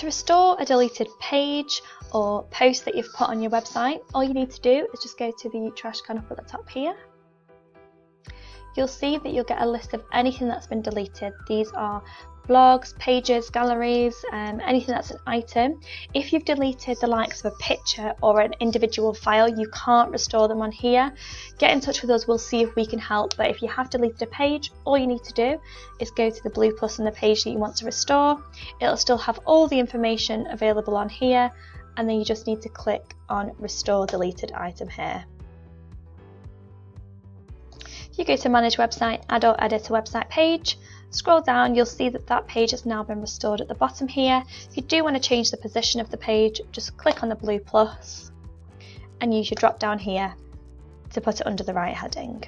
To restore a deleted page or post that you've put on your website, all you need to do is just go to the trash can up at the top here. You'll see that you'll get a list of anything that's been deleted. These are blogs, pages, galleries, anything that's an item. If you've deleted the likes of a picture or an individual file, you can't restore them on here. Get in touch with us, we'll see if we can help. But if you have deleted a page, all you need to do is go to the blue plus on the page that you want to restore. It'll still have all the information available on here, and then you just need to click on Restore Deleted Item here. If you go to Manage Website, Add or Edit a Website Page, scroll down, you'll see that that page has now been restored at the bottom here. If you do want to change the position of the page, just click on the blue plus and use your drop down here to put it under the right heading.